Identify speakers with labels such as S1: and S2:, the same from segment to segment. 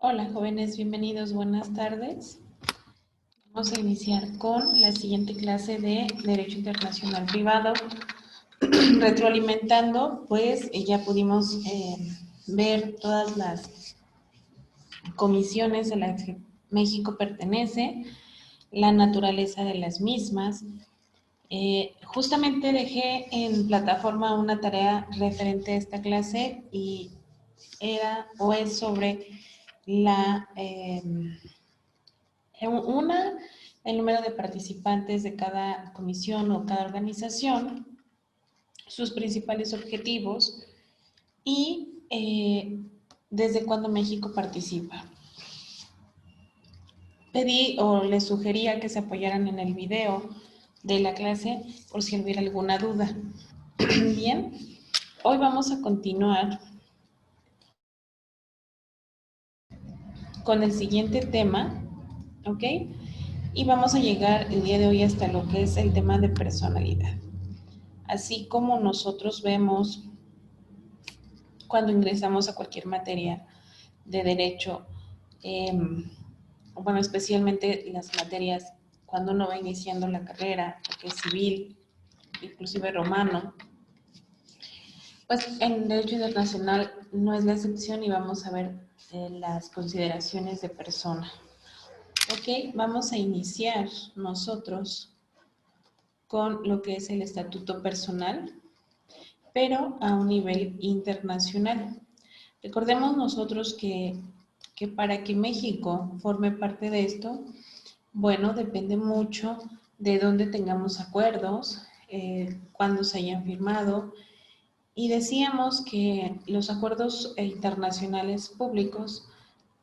S1: Hola jóvenes, bienvenidos, buenas tardes. Vamos a iniciar con la siguiente clase de Derecho Internacional Privado. Retroalimentando, pues ya pudimos ver todas las comisiones a las que México pertenece, la naturaleza de las mismas. Justamente dejé en plataforma una tarea referente a esta clase y era o es sobre la... el número de participantes de cada comisión o cada organización, sus principales objetivos y desde cuándo México participa. Pedí o les sugería que se apoyaran en el video de la clase por si hubiera alguna duda. Bien, hoy vamos a continuar con el siguiente tema, ¿ok? Y vamos a llegar el día de hoy hasta lo que es el tema de personalidad. Así como nosotros vemos cuando ingresamos a cualquier materia de derecho, bueno, especialmente las materias cuando uno va iniciando la carrera, que es civil, inclusive romano, pues en derecho internacional no es la excepción y vamos a ver las consideraciones de persona. Ok, vamos a iniciar nosotros con lo que es el estatuto personal, pero a un nivel internacional. Recordemos nosotros que para que México forme parte de esto, bueno, depende mucho de dónde tengamos acuerdos, cuándo se hayan firmado, y decíamos que los acuerdos internacionales públicos,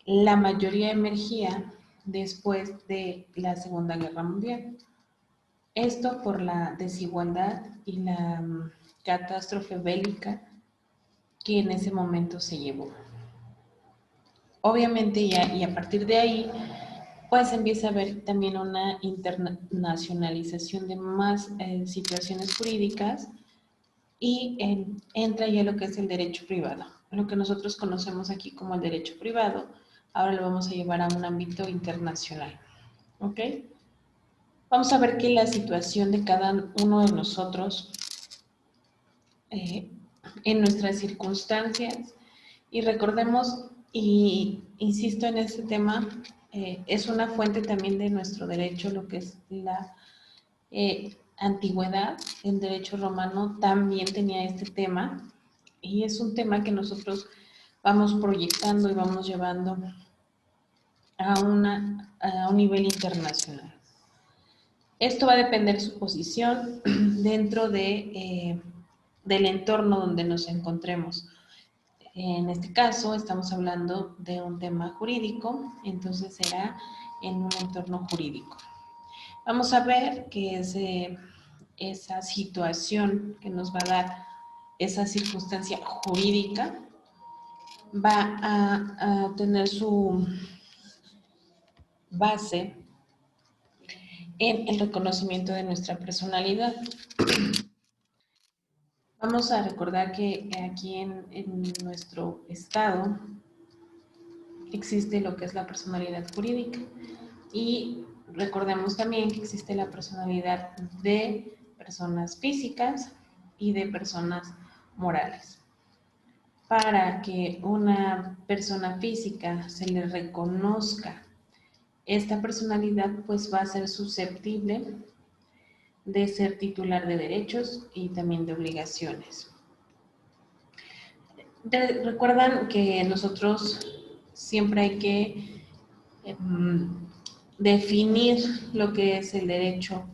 S1: la mayoría emergía después de la Segunda Guerra Mundial. Esto por la desigualdad y la catástrofe bélica que en ese momento se llevó. Obviamente ya, y a partir de ahí, pues empieza a haber también una internacionalización de más situaciones jurídicas y entra ya lo que es el derecho privado. Lo que nosotros conocemos aquí como el derecho privado, ahora lo vamos a llevar a un ámbito internacional. ¿Ok? Vamos a ver que la situación de cada uno de nosotros en nuestras circunstancias, y recordemos, y insisto en este tema, es una fuente también de nuestro derecho, lo que es la antigüedad. El derecho romano también tenía este tema, y es un tema que nosotros vamos proyectando y vamos llevando a un nivel internacional. Esto va a depender de su posición dentro del entorno donde nos encontremos. En este caso estamos hablando de un tema jurídico, entonces será en un entorno jurídico. Vamos a ver que es esa situación que nos va a dar esa circunstancia jurídica va a tener su base en el reconocimiento de nuestra personalidad. Vamos a recordar que aquí en nuestro estado existe lo que es la personalidad jurídica y recordemos también que existe la personalidad de personas físicas y de personas morales. Para que una persona física se le reconozca esta personalidad, pues va a ser susceptible de ser titular de derechos y también de obligaciones. Recuerdan que nosotros siempre hay que definir lo que es el derecho.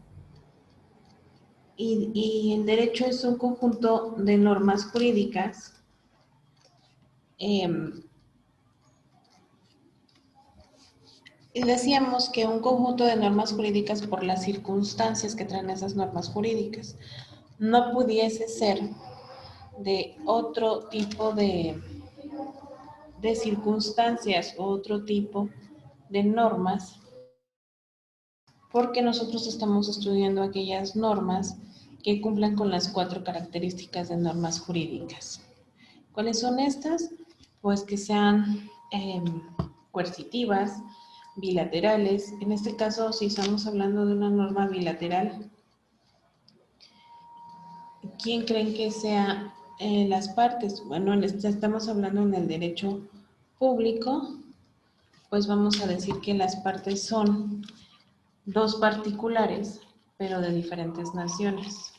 S1: Y el derecho es un conjunto de normas jurídicas y decíamos que un conjunto de normas jurídicas por las circunstancias que traen esas normas jurídicas no pudiese ser de otro tipo de circunstancias o otro tipo de normas, porque nosotros estamos estudiando aquellas normas que cumplan con las 4 características de normas jurídicas. ¿Cuáles son estas? Pues que sean coercitivas, bilaterales. En este caso, si estamos hablando de una norma bilateral, ¿quién creen que sea las partes? Bueno, estamos hablando en el derecho público, pues vamos a decir que las partes son dos particulares, pero de diferentes naciones.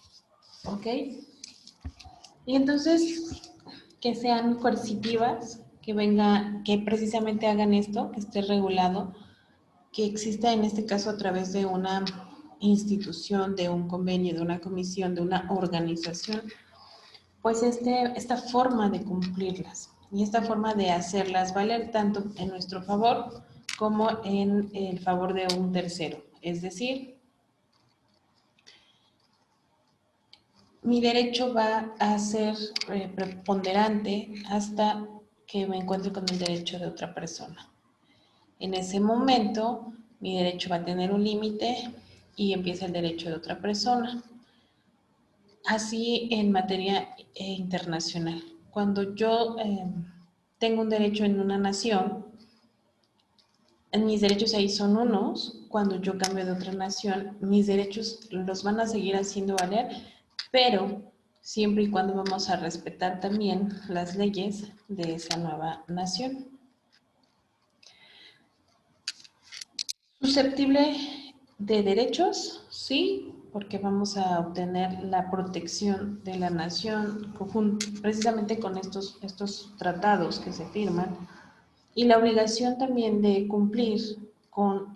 S1: ¿Ok? Y entonces, que sean coercitivas, que precisamente hagan esto, que esté regulado, que exista en este caso a través de una institución, de un convenio, de una comisión, de una organización, pues esta forma de cumplirlas y esta forma de hacerlas valer tanto en nuestro favor como en el favor de un tercero. Es decir, mi derecho va a ser preponderante hasta que me encuentre con el derecho de otra persona. En ese momento, mi derecho va a tener un límite y empieza el derecho de otra persona. Así en materia internacional. Cuando yo tengo un derecho en una nación, mis derechos ahí son unos. Cuando yo cambio de otra nación, mis derechos los van a seguir haciendo valer, pero siempre y cuando vamos a respetar también las leyes de esa nueva nación. ¿Susceptible de derechos? Sí, porque vamos a obtener la protección de la nación precisamente con estos tratados que se firman y la obligación también de cumplir con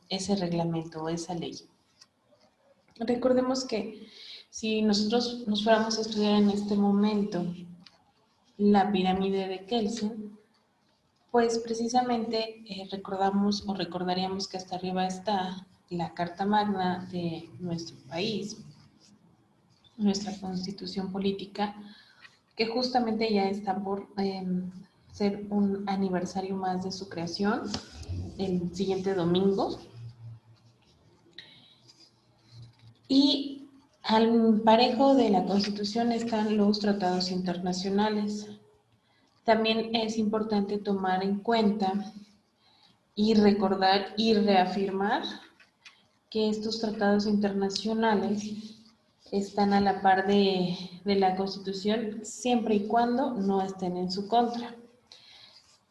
S1: ese reglamento o esa ley. Recordemos que si nosotros nos fuéramos a estudiar en este momento la pirámide de Kelsen, pues precisamente recordamos o recordaríamos que hasta arriba está la Carta Magna de nuestro país, nuestra Constitución Política, que justamente ya está por ser un aniversario más de su creación, el siguiente domingo. Y al parejo de la Constitución están los tratados internacionales. También es importante tomar en cuenta y recordar y reafirmar que estos tratados internacionales están a la par de la Constitución siempre y cuando no estén en su contra.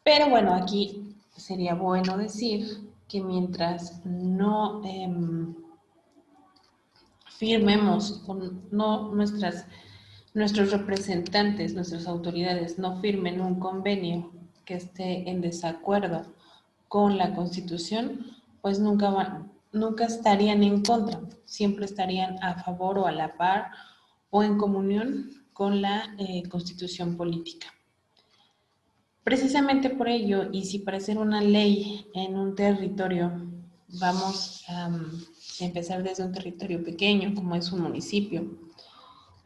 S1: Pero bueno, aquí sería bueno decir que mientras no firmemos, no nuestros representantes, nuestras autoridades no firmen un convenio que esté en desacuerdo con la Constitución, pues nunca estarían en contra, siempre estarían a favor o a la par o en comunión con la Constitución política. Precisamente por ello, y si para hacer una ley en un territorio vamos a empezar desde un territorio pequeño como es un municipio,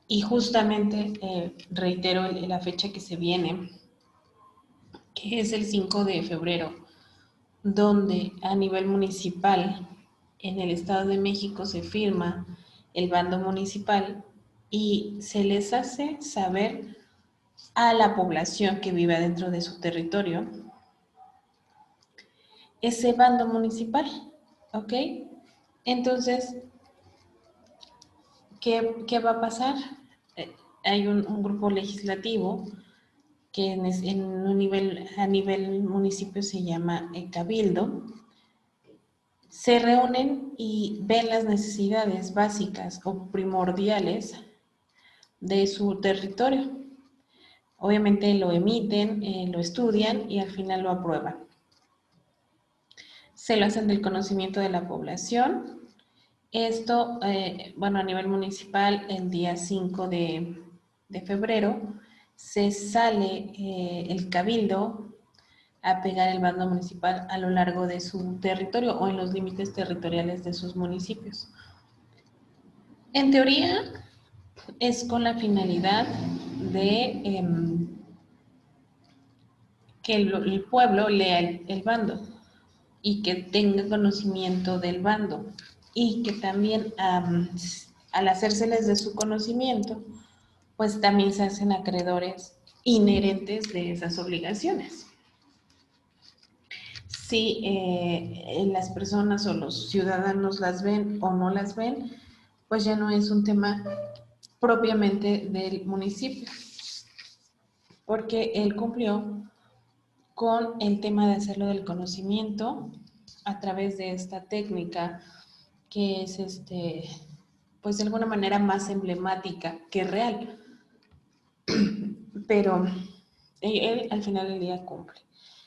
S1: y justamente reitero la fecha que se viene, que es el 5 de febrero, donde a nivel municipal en el Estado de México se firma el bando municipal y se les hace saber a la población que vive dentro de su territorio ese bando municipal, ¿ok? Entonces, ¿qué va a pasar? Hay un grupo legislativo que a nivel municipio se llama cabildo. Se reúnen y ven las necesidades básicas o primordiales de su territorio. Obviamente lo emiten, lo estudian y al final lo aprueban. Se lo hacen del conocimiento de la población. Esto, bueno, a nivel municipal, el día 5 de febrero, se sale el cabildo a pegar el bando municipal a lo largo de su territorio o en los límites territoriales de sus municipios. En teoría, es con la finalidad de que el pueblo lea el bando y que tenga conocimiento del bando y que también al hacérseles de su conocimiento, pues también se hacen acreedores inherentes de esas obligaciones. si las personas o los ciudadanos las ven o no las ven, pues ya no es un tema propiamente del municipio, porque él cumplió con el tema de hacerlo del conocimiento a través de esta técnica que es pues de alguna manera más emblemática que real, pero él al final del día cumple.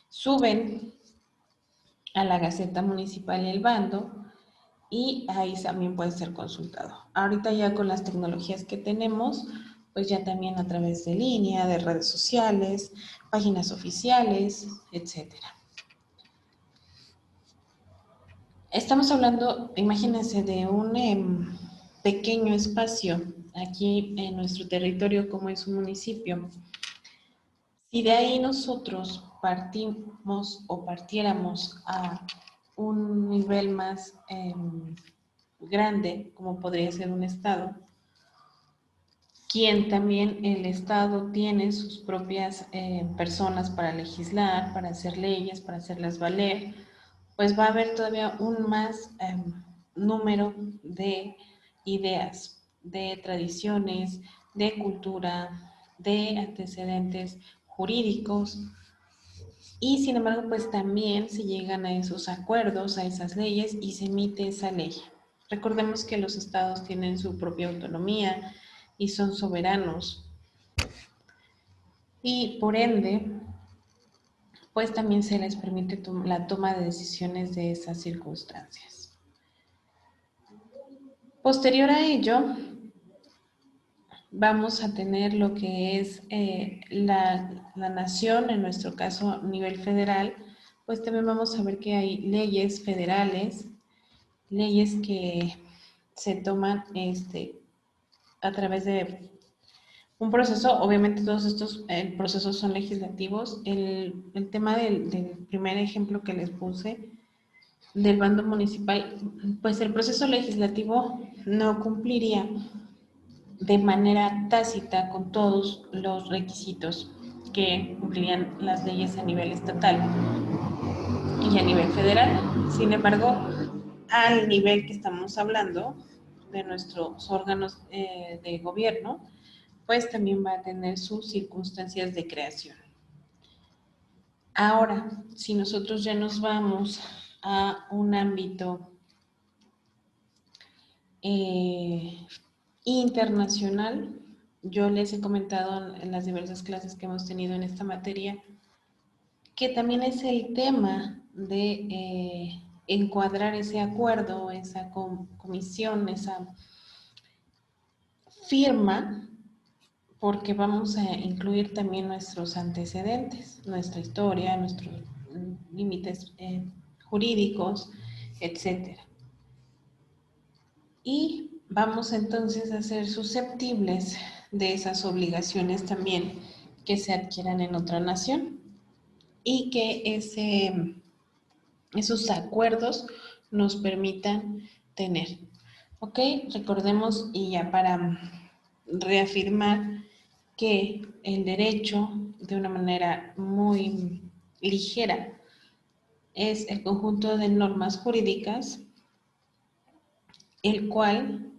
S1: Suben a la Gaceta Municipal el bando y ahí también puede ser consultado. Ahorita ya con las tecnologías que tenemos, pues ya también a través de línea, de redes sociales, páginas oficiales, etcétera. Estamos hablando, imagínense, de un pequeño espacio aquí en nuestro territorio como es un municipio. Si de ahí nosotros partimos o partiéramos a un nivel más grande, como podría ser un estado, quien también el estado tiene sus propias personas para legislar, para hacer leyes, para hacerlas valer, pues va a haber todavía un más número de ideas, de tradiciones, de cultura, de antecedentes jurídicos, y sin embargo, pues también se llegan a esos acuerdos, a esas leyes y se emite esa ley. Recordemos que los estados tienen su propia autonomía y son soberanos. Y por ende, pues también se les permite la toma de decisiones de esas circunstancias. Posterior a ello, vamos a tener lo que es la nación, en nuestro caso a nivel federal, pues también vamos a ver que hay leyes federales, leyes que se toman a través de un proceso. Obviamente todos estos procesos son legislativos. El tema del primer ejemplo que les puse, del bando municipal, pues el proceso legislativo no cumpliría de manera tácita con todos los requisitos que cumplirían las leyes a nivel estatal y a nivel federal. Sin embargo, al nivel que estamos hablando de nuestros órganos de gobierno, pues también va a tener sus circunstancias de creación. Ahora, si nosotros ya nos vamos a un ámbito internacional, yo les he comentado en las diversas clases que hemos tenido en esta materia, que también es el tema de encuadrar ese acuerdo, esa comisión, esa firma, porque vamos a incluir también nuestros antecedentes, nuestra historia, nuestros límites jurídicos, etcétera. Y vamos entonces a ser susceptibles de esas obligaciones también que se adquieran en otra nación y que esos acuerdos nos permitan tener. ¿Ok? Recordemos, y ya para reafirmar, que el derecho, de una manera muy ligera, es el conjunto de normas jurídicas el cual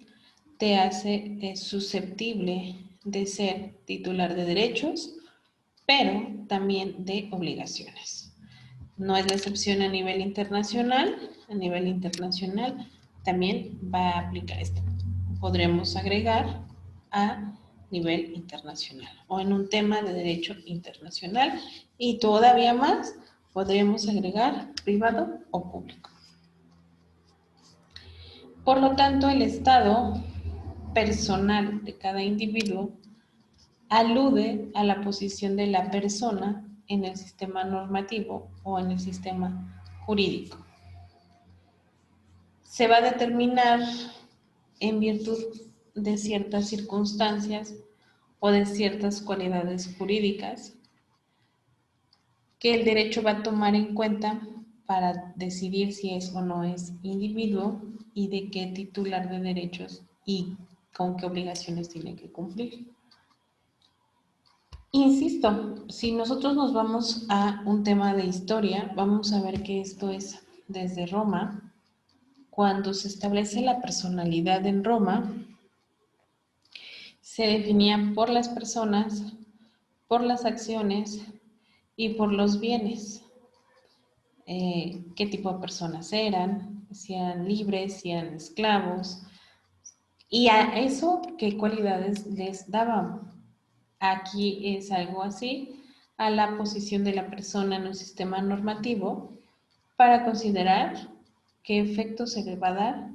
S1: te hace susceptible de ser titular de derechos, pero también de obligaciones. No es la excepción a nivel internacional. A nivel internacional también va a aplicar esto. Podremos agregar a nivel internacional o en un tema de derecho internacional, y todavía más podremos agregar privado o público. Por lo tanto, el estado personal de cada individuo alude a la posición de la persona en el sistema normativo o en el sistema jurídico. Se va a determinar en virtud de ciertas circunstancias o de ciertas cualidades jurídicas que el derecho va a tomar en cuenta para decidir si es o no es individuo y de qué titular de derechos y con qué obligaciones tiene que cumplir. Insisto, si nosotros nos vamos a un tema de historia, vamos a ver que esto es desde Roma. Cuando se establece la personalidad en Roma, se definía por las personas, por las acciones y por los bienes. Qué tipo de personas eran, si eran libres, si eran esclavos, y a eso qué cualidades les daban. Aquí es algo así a la posición de la persona en un sistema normativo para considerar qué efecto se le va a dar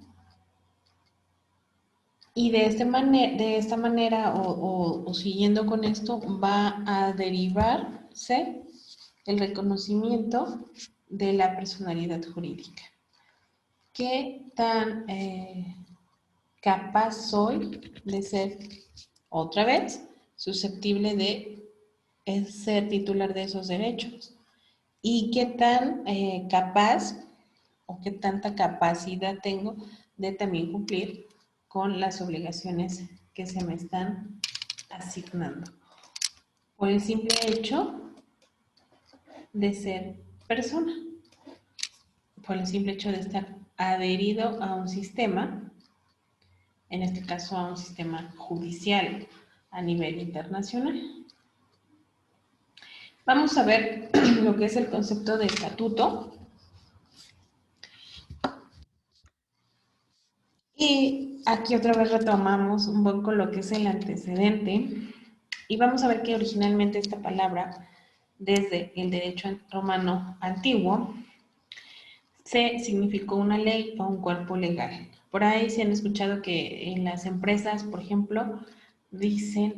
S1: y de esta manera o siguiendo con esto va a derivarse el reconocimiento de la personalidad jurídica. ¿Qué tan capaz soy de ser otra vez susceptible de ser titular de esos derechos? ¿Y qué tan capaz o qué tanta capacidad tengo de también cumplir con las obligaciones que se me están asignando? Por el simple hecho de ser persona, por el simple hecho de estar adherido a un sistema, en este caso a un sistema judicial a nivel internacional. Vamos a ver lo que es el concepto de estatuto. Y aquí otra vez retomamos un poco lo que es el antecedente y vamos a ver que originalmente esta palabra, desde el derecho romano antiguo, se significó una ley o un cuerpo legal. Por ahí se han escuchado que en las empresas, por ejemplo, dicen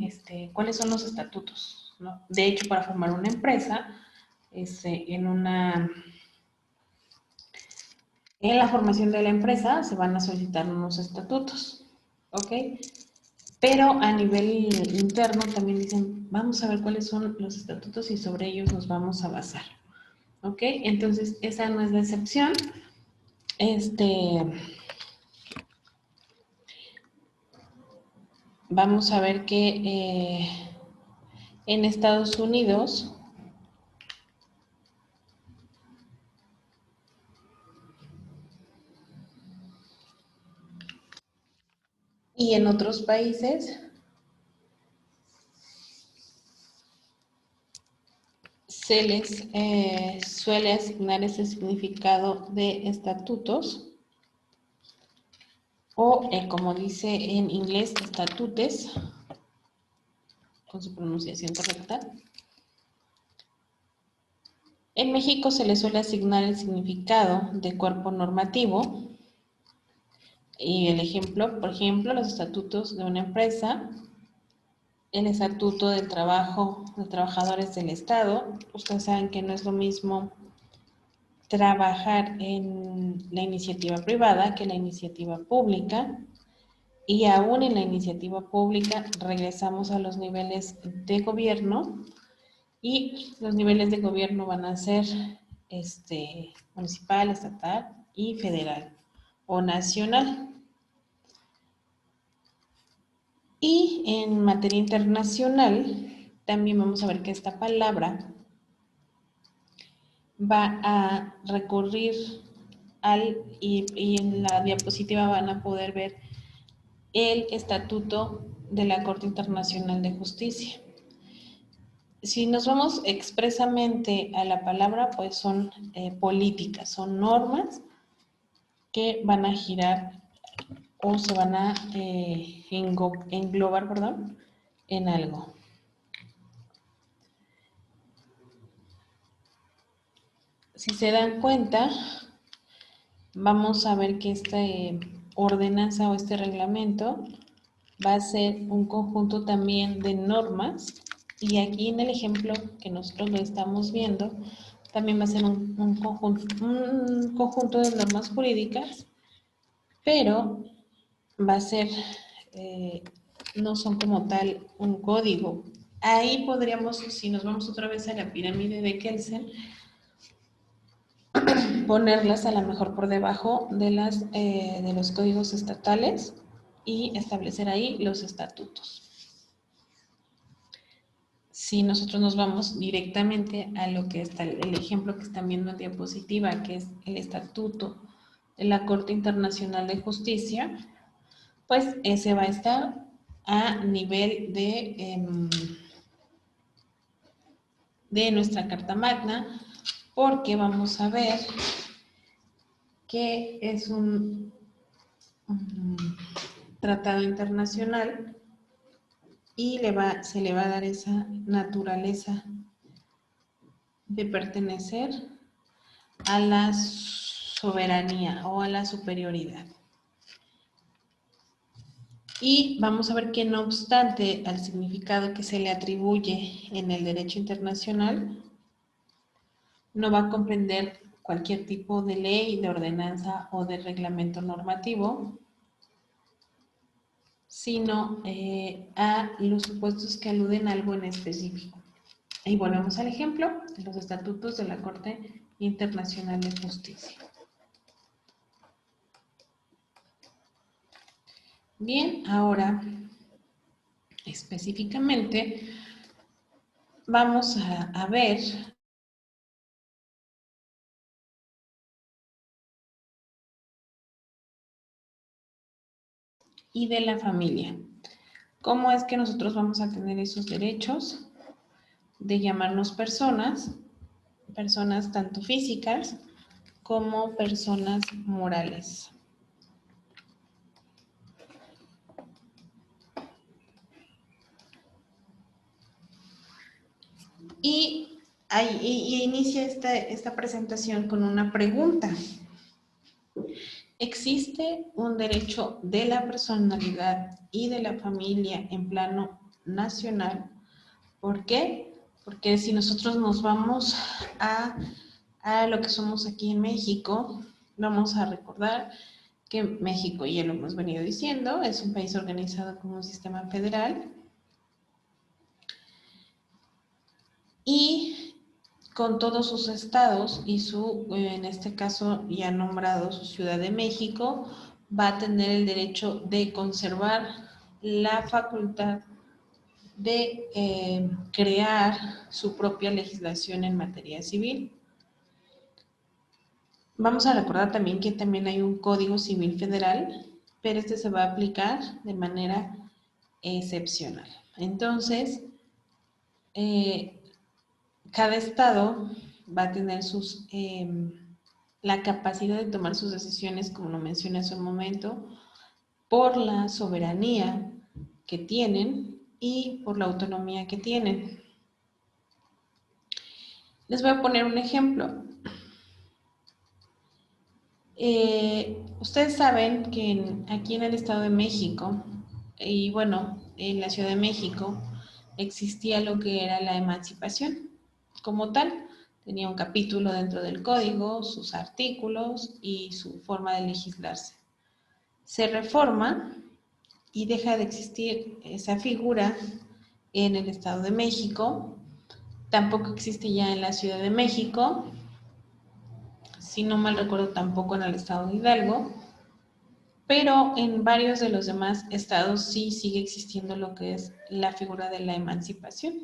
S1: cuáles son los estatutos, ¿no? De hecho, para formar una empresa, en la formación de la empresa se van a solicitar unos estatutos, ¿ok? Pero a nivel interno también dicen, vamos a ver cuáles son los estatutos y sobre ellos nos vamos a basar, ¿ok? Entonces, esa no es la excepción. Vamos a ver que en Estados Unidos y en otros países se les suele asignar ese significado de estatutos o, como dice en inglés, estatutes, con su pronunciación correcta. En México se le suele asignar el significado de cuerpo normativo y el ejemplo, por ejemplo, los estatutos de una empresa, el estatuto del trabajo de trabajadores del Estado. Ustedes saben que no es lo mismo trabajar en la iniciativa privada que la iniciativa pública. Y aún en la iniciativa pública regresamos a los niveles de gobierno y los niveles de gobierno van a ser municipal, estatal y federal o nacional. Y en materia internacional también vamos a ver que esta palabra va a recurrir y en la diapositiva van a poder ver el estatuto de la Corte Internacional de Justicia. Si nos vamos expresamente a la palabra, pues son políticas, son normas que van a girar o se van a englobar, perdón, en algo. Si se dan cuenta, vamos a ver que esta ordenanza o este reglamento va a ser un conjunto también de normas y aquí en el ejemplo que nosotros lo estamos viendo también va a ser un conjunto de normas jurídicas, pero va a ser, no son como tal un código. Ahí podríamos, si nos vamos otra vez a la pirámide de Kelsen, ponerlas a lo mejor por debajo de los códigos estatales y establecer ahí los estatutos. si nosotros nos vamos directamente a lo que está el ejemplo que están viendo en diapositiva, que es el Estatuto de la Corte Internacional de Justicia, pues ese va a estar a nivel de nuestra Carta Magna, porque vamos a ver que es un tratado internacional y se le va a dar esa naturaleza de pertenecer a la soberanía o a la superioridad. Y vamos a ver que no obstante al significado que se le atribuye en el derecho internacional, no va a comprender cualquier tipo de ley, de ordenanza o de reglamento normativo, sino a los supuestos que aluden a algo en específico. Y volvemos al ejemplo de los estatutos de la Corte Internacional de Justicia. Bien, ahora específicamente vamos a ver y de la familia. ¿Cómo es que nosotros vamos a tener esos derechos de llamarnos personas, personas tanto físicas como personas morales? Y inicia esta presentación con una pregunta. ¿Existe un derecho de la personalidad y de la familia en plano nacional? ¿Por qué? Porque si nosotros nos vamos a lo que somos aquí en México, vamos a recordar que México, ya lo hemos venido diciendo, es un país organizado como un sistema federal y con todos sus estados y en este caso ya nombrado su Ciudad de México, va a tener el derecho de conservar la facultad de crear su propia legislación en materia civil. Vamos a recordar también que también hay un Código Civil Federal, pero este se va a aplicar de manera excepcional. Entonces, cada estado va a tener la capacidad de tomar sus decisiones, como lo mencioné hace un momento, por la soberanía que tienen y por la autonomía que tienen. Les voy a poner un ejemplo. Ustedes saben que aquí en el Estado de México, y bueno, en la Ciudad de México, existía lo que era la emancipación como tal. Tenía un capítulo dentro del código, sus artículos y su forma de legislarse. Se reforma y deja de existir esa figura en el Estado de México. Tampoco existe ya en la Ciudad de México. Si no mal recuerdo, tampoco en el Estado de Hidalgo. Pero en varios de los demás estados sí sigue existiendo lo que es la figura de la emancipación.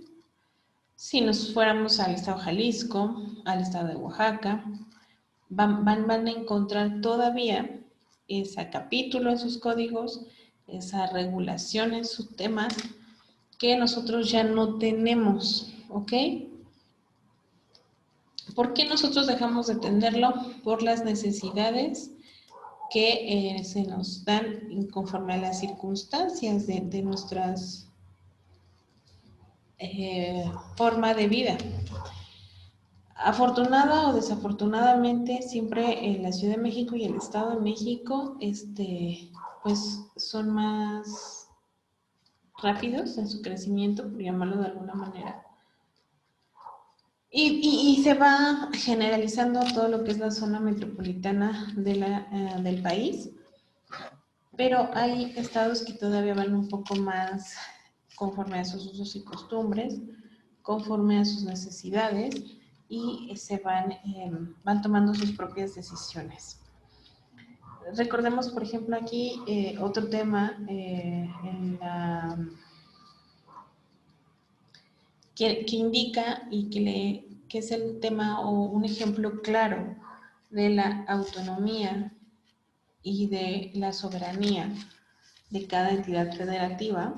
S1: Si nos fuéramos al estado de Jalisco, al estado de Oaxaca, van a encontrar todavía ese capítulo en sus códigos, esa regulación en sus temas que nosotros ya no tenemos, ¿ok? ¿Por qué nosotros dejamos de tenerlo? Por las necesidades que se nos dan conforme a las circunstancias de nuestras forma de vida. Afortunada o desafortunadamente, siempre en la Ciudad de México y el Estado de México, pues son más rápidos en su crecimiento, por llamarlo de alguna manera. Y se va generalizando todo lo que es la zona metropolitana del país, pero hay estados que todavía van un poco más conforme a sus usos y costumbres, conforme a sus necesidades y van tomando sus propias decisiones. Recordemos, por ejemplo, aquí otro tema en que indica y que es el tema o un ejemplo claro de la autonomía y de la soberanía de cada entidad federativa,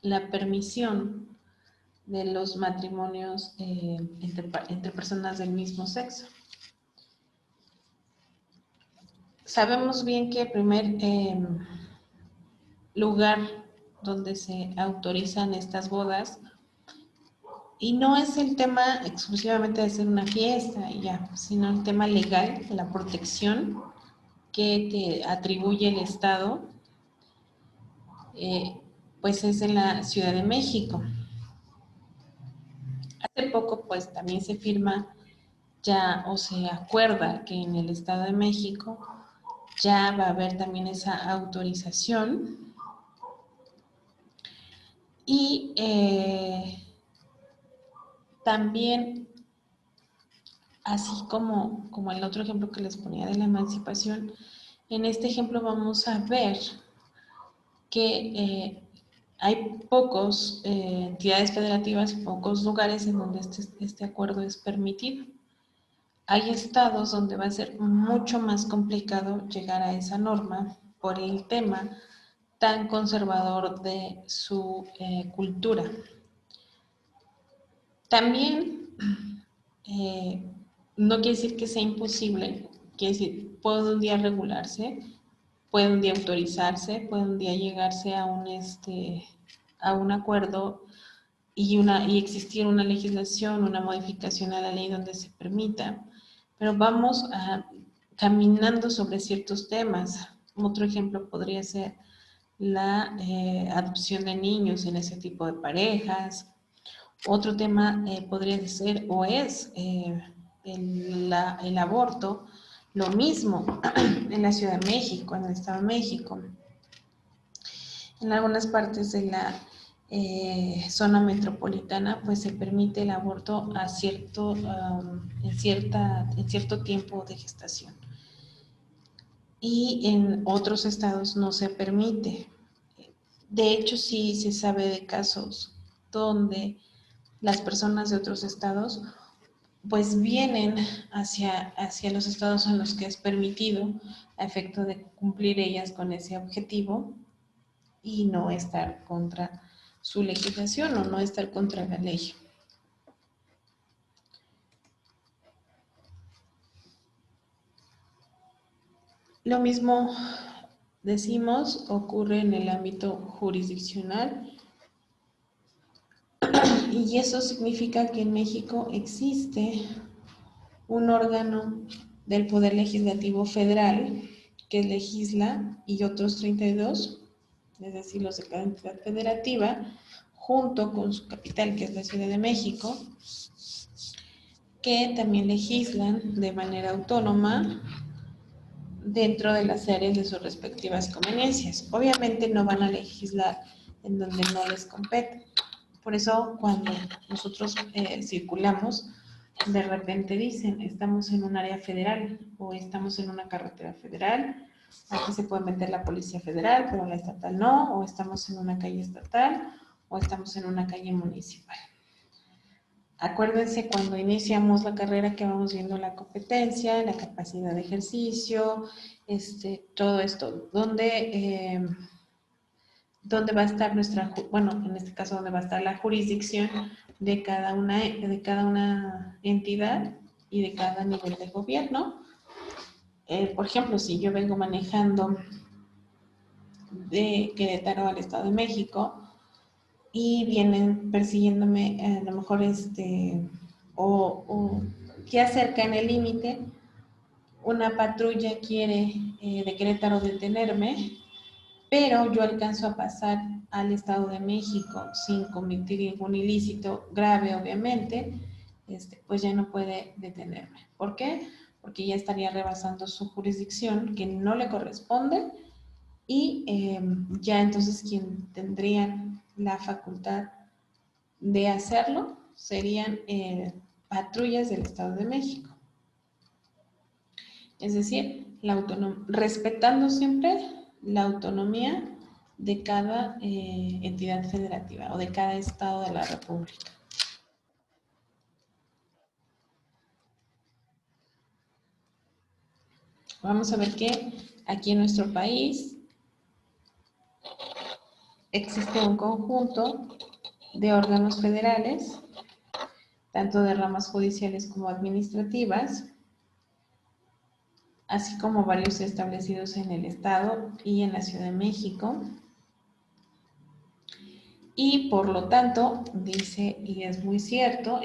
S1: la permisión de los matrimonios entre personas del mismo sexo. Sabemos bien que el primer lugar donde se autorizan estas bodas, y no es el tema exclusivamente de hacer una fiesta y ya, sino el tema legal, la protección que te atribuye el Estado, pues es en la Ciudad de México. Hace poco, pues también se firma ya o se acuerda que en el Estado de México ya va a haber también esa autorización y también, así como el otro ejemplo que les ponía de la emancipación, en este ejemplo vamos a ver que hay pocos entidades federativas, pocos lugares en donde este acuerdo es permitido. Hay estados donde va a ser mucho más complicado llegar a esa norma por el tema tan conservador de su cultura. También no quiere decir que sea imposible, quiere decir, puede un día regularse, puede un día autorizarse, puede un día llegarse a un acuerdo y existir una legislación, una modificación a la ley donde se permita, pero vamos caminando sobre ciertos temas. Otro ejemplo podría ser la adopción de niños en ese tipo de parejas. Otro tema podría ser o es el aborto, lo mismo en la Ciudad de México, en el Estado de México. En algunas partes de la zona metropolitana, pues se permite el aborto en cierto tiempo de gestación. Y en otros estados no se permite. De hecho, sí se sabe de casos donde las personas de otros estados pues vienen hacia los estados en los que es permitido a efecto de cumplir ellas con ese objetivo y no estar contra su legislación o no estar contra la ley. Lo mismo decimos ocurre en el ámbito jurisdiccional y eso significa que en México existe un órgano del Poder Legislativo Federal que legisla y otros 32, es decir, los de cada entidad federativa, junto con su capital, que es la Ciudad de México, que también legislan de manera autónoma dentro de las áreas de sus respectivas conveniencias. Obviamente no van a legislar en donde no les compete. Por eso cuando nosotros circulamos, de repente dicen, estamos en un área federal o estamos en una carretera federal, aquí se puede meter la policía federal, pero la estatal no, o estamos en una calle estatal o estamos en una calle municipal. Acuérdense cuando iniciamos la carrera que vamos viendo la competencia, la capacidad de ejercicio, todo esto, donde va a estar en este caso, donde va a estar la jurisdicción de cada una entidad y de cada nivel de gobierno. Por ejemplo, si yo vengo manejando de Querétaro al Estado de México y vienen persiguiéndome, a lo mejor o que acerca en el límite, una patrulla quiere de Querétaro detenerme, pero yo alcanzo a pasar al Estado de México sin cometer ningún ilícito grave, obviamente, pues ya no puede detenerme. ¿Por qué? Porque ya estaría rebasando su jurisdicción, que no le corresponde, y ya entonces quien tendrían la facultad de hacerlo serían patrullas del Estado de México. Es decir, respetando siempre la autonomía de cada entidad federativa o de cada estado de la República. Vamos a ver que aquí en nuestro país existe un conjunto de órganos federales, tanto de ramas judiciales como administrativas, así como varios establecidos en el Estado y en la Ciudad de México. Y por lo tanto, dice, y es muy cierto,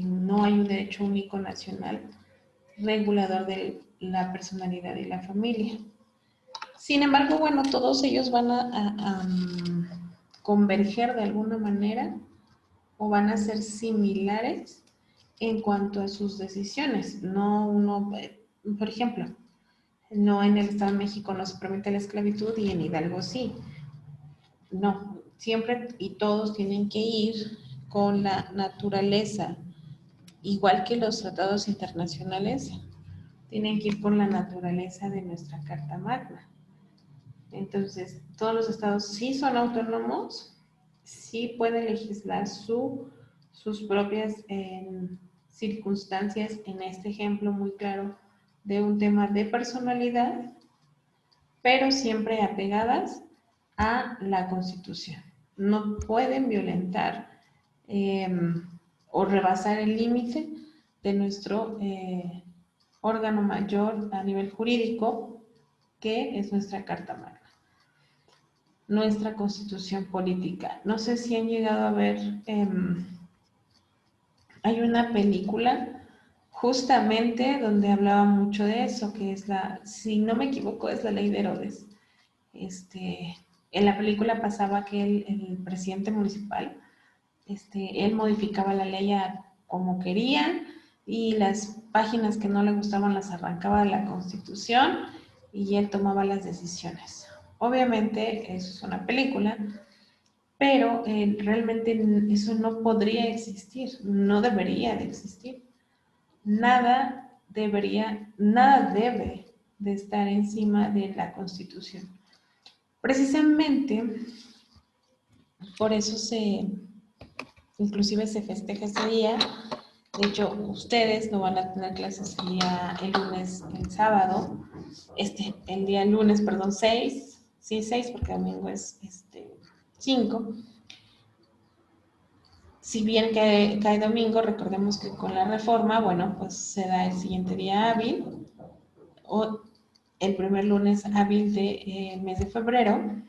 S1: no hay un derecho único nacional regulador de la personalidad y la familia. Sin embargo, bueno, todos ellos van a converger de alguna manera o van a ser similares en cuanto a sus decisiones. No uno, por ejemplo, no en el Estado de México no se permite la esclavitud y en Hidalgo sí. No, siempre y todos tienen que ir con la naturaleza, igual que los tratados internacionales, tienen que ir por la naturaleza de nuestra Carta Magna. Entonces, todos los estados sí son autónomos, sí pueden legislar sus propias circunstancias, en este ejemplo muy claro de un tema de personalidad, pero siempre apegadas a la Constitución. No pueden violentar o rebasar el límite de nuestro órgano mayor a nivel jurídico, que es nuestra Carta Magna, nuestra Constitución política. No sé si han llegado a ver, hay una película justamente donde hablaba mucho de eso, que es si no me equivoco, es la Ley de Herodes. En la película pasaba que el presidente municipal, él modificaba la ley como quería y las páginas que no le gustaban las arrancaba de la Constitución y él tomaba las decisiones. Obviamente eso es una película, pero realmente eso no podría existir, no debería de existir. Nada debe de estar encima de la Constitución. Precisamente por eso inclusive se festeja ese día. De hecho, ustedes no van a tener clases el lunes, el sábado, el día lunes, perdón, 6, sí, 6 porque domingo es 5. Si bien cae domingo, recordemos que con la reforma, bueno, pues se da el siguiente día hábil o el primer lunes hábil del mes de febrero,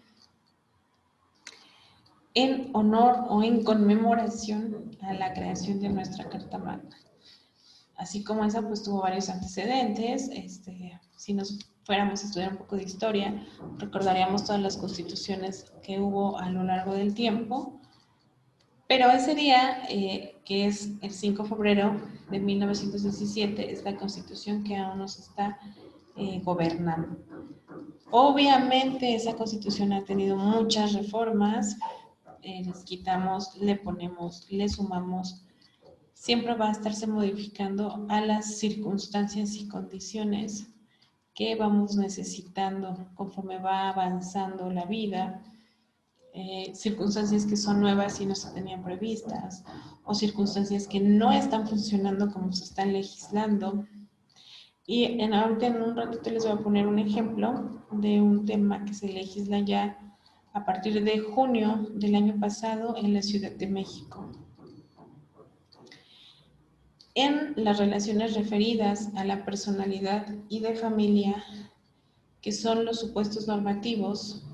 S1: en honor o en conmemoración a la creación de nuestra Carta Magna. Así como esa, pues tuvo varios antecedentes. Si nos fuéramos a estudiar un poco de historia, recordaríamos todas las constituciones que hubo a lo largo del tiempo. Pero ese día, que es el 5 de febrero de 1917, es la constitución que aún nos está gobernando. Obviamente esa constitución ha tenido muchas reformas, les quitamos, le ponemos, le sumamos, siempre va a estarse modificando a las circunstancias y condiciones que vamos necesitando conforme va avanzando la vida, circunstancias que son nuevas y no se tenían previstas, o circunstancias que no están funcionando como se están legislando. Y ahorita en un ratito les voy a poner un ejemplo de un tema que se legisla ya a partir de junio del año pasado en la Ciudad de México. En las relaciones referidas a la personalidad y de familia, que son los supuestos normativos